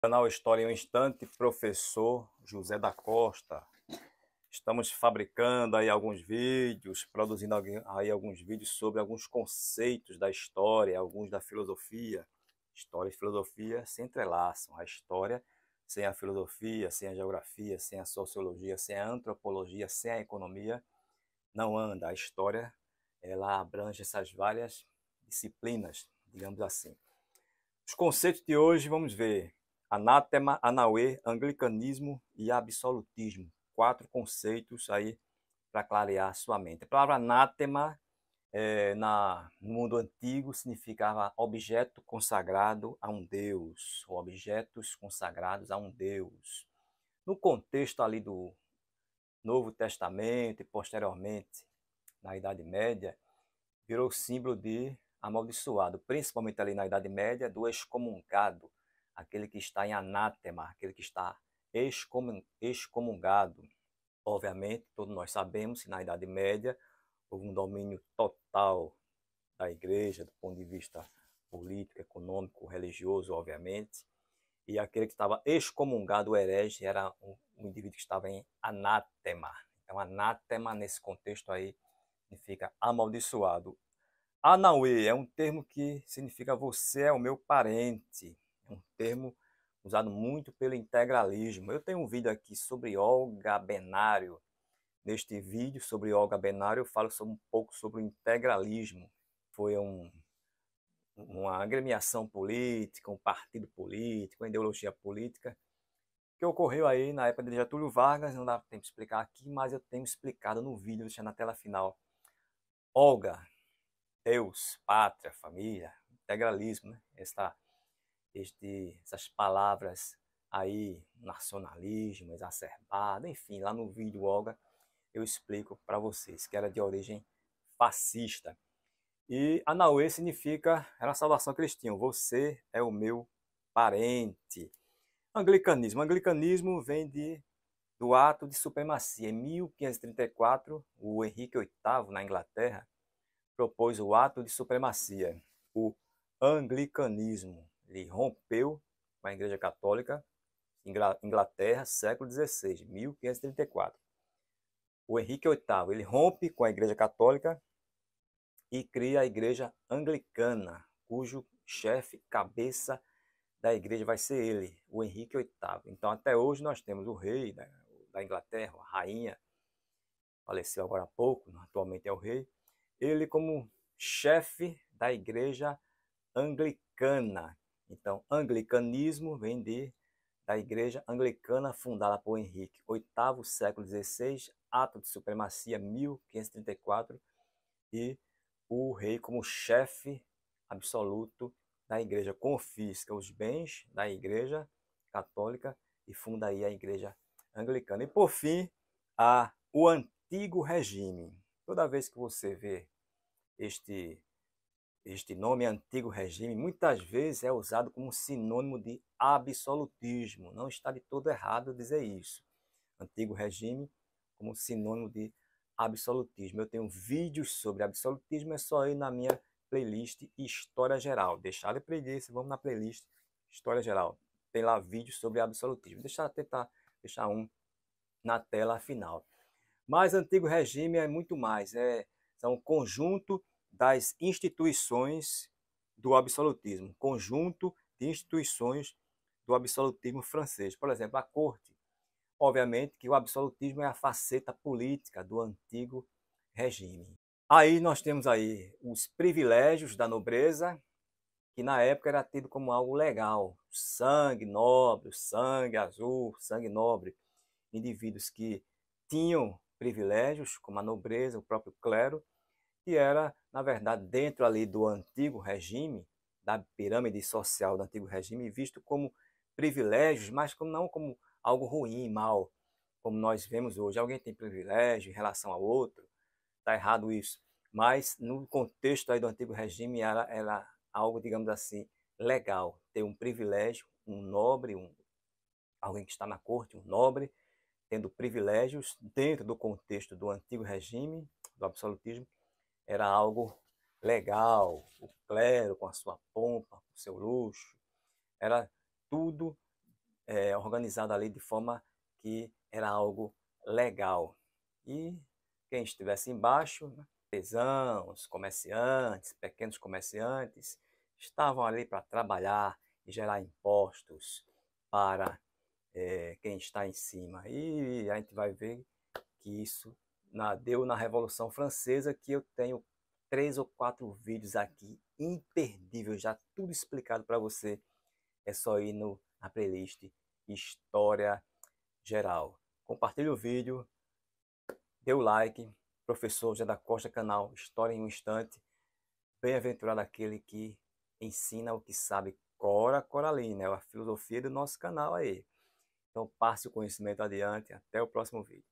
Canal História em um Instante, professor José da Costa. Estamos fabricando aí alguns vídeos, produzindo aí alguns vídeos sobre alguns conceitos da história, alguns da filosofia. História e filosofia se entrelaçam. A história sem a filosofia, sem a geografia, sem a sociologia, sem a antropologia, sem a economia, não anda. A história, ela abrange essas várias disciplinas, digamos assim. Os conceitos de hoje, vamos ver: anátema, anauê, anglicanismo e absolutismo. 4 conceitos aí para clarear sua mente. A palavra anátema, no mundo antigo, significava objeto consagrado a um deus, ou objetos consagrados a um deus. No contexto ali do Novo Testamento e posteriormente na Idade Média, virou símbolo de amaldiçoado, principalmente ali na Idade Média, do excomungado, aquele que está em anátema, aquele que está excomungado. Obviamente, todos nós sabemos que na Idade Média houve um domínio total da igreja, do ponto de vista político, econômico, religioso, obviamente, e aquele que estava excomungado, o herege, era um indivíduo que estava em anátema. Então, anátema, nesse contexto aí, significa amaldiçoado. Anauê é um termo que significa você é o meu parente. É um termo usado muito pelo integralismo. Eu tenho um vídeo aqui sobre Olga Benário. Neste vídeo sobre Olga Benário eu falo um pouco sobre o integralismo. Foi uma agremiação política, um partido político, uma ideologia política que ocorreu aí na época de Getúlio Vargas. Não dá tempo de explicar aqui, mas eu tenho explicado no vídeo, deixando na tela final. Olga, Deus, pátria, família, integralismo, né? Essas palavras aí, nacionalismo, exacerbado, enfim, lá no vídeo Olga eu explico para vocês que era de origem fascista. E Anauê significa, era a saudação que eles tinham: você é o meu parente. Anglicanismo vem do ato de supremacia. Em 1534, o Henrique VIII, na Inglaterra, propôs o ato de supremacia, o anglicanismo. Ele rompeu com a Igreja Católica, Inglaterra, século XVI, 1534. O Henrique VIII, ele rompe com a Igreja Católica e cria a Igreja Anglicana, cujo chefe, cabeça da igreja vai ser ele, o Henrique VIII. Então, até hoje nós temos o rei da Inglaterra, a rainha, faleceu agora há pouco, atualmente é o rei, ele como chefe da igreja anglicana. Então, anglicanismo vem da igreja anglicana fundada por Henrique VIII, século XVI, ato de supremacia 1534, e o rei como chefe absoluto da igreja confisca os bens da igreja católica e funda aí a igreja anglicana. E por fim, o antigo regime. Toda vez que você vê este nome, antigo regime, muitas vezes é usado como sinônimo de absolutismo. Não está de todo errado dizer isso. Antigo regime como sinônimo de absolutismo. Eu tenho vídeos sobre absolutismo, é só ir na minha playlist História Geral. Deixar de preguiça, vamos na playlist História Geral. Tem lá vídeos sobre absolutismo. Tentar deixar um na tela final. Mas antigo regime é muito mais, são um conjunto das instituições do absolutismo, conjunto de instituições do absolutismo francês. Por exemplo, a corte. Obviamente que o absolutismo é a faceta política do antigo regime. Aí nós temos aí os privilégios da nobreza, que na época era tido como algo legal. Sangue nobre, sangue azul, sangue nobre. Indivíduos que tinham privilégios, como a nobreza, o próprio clero, que era, na verdade, dentro ali do antigo regime, da pirâmide social do antigo regime, visto como privilégios, mas não como algo ruim, mal, como nós vemos hoje. Alguém tem privilégio em relação ao outro, está errado isso. Mas no contexto aí do antigo regime era algo, digamos assim, legal, ter um privilégio, um nobre, alguém que está na corte, um nobre, tendo privilégios dentro do contexto do antigo regime, do absolutismo, era algo legal. O clero com a sua pompa, o seu luxo, era tudo organizado ali de forma que era algo legal. E quem estivesse embaixo, né, artesãos, comerciantes, pequenos comerciantes, estavam ali para trabalhar e gerar impostos para quem está em cima. E a gente vai ver que isso deu na Revolução Francesa, que eu tenho 3 ou 4 vídeos aqui imperdíveis, já tudo explicado para você. É só ir na playlist História Geral. Compartilhe o vídeo, dê o like. Professor José da Costa, canal História em um Instante. Bem-aventurado aquele que ensina o que sabe. Cora Coralina, é a filosofia do nosso canal aí. Então passe o conhecimento adiante. Até o próximo vídeo.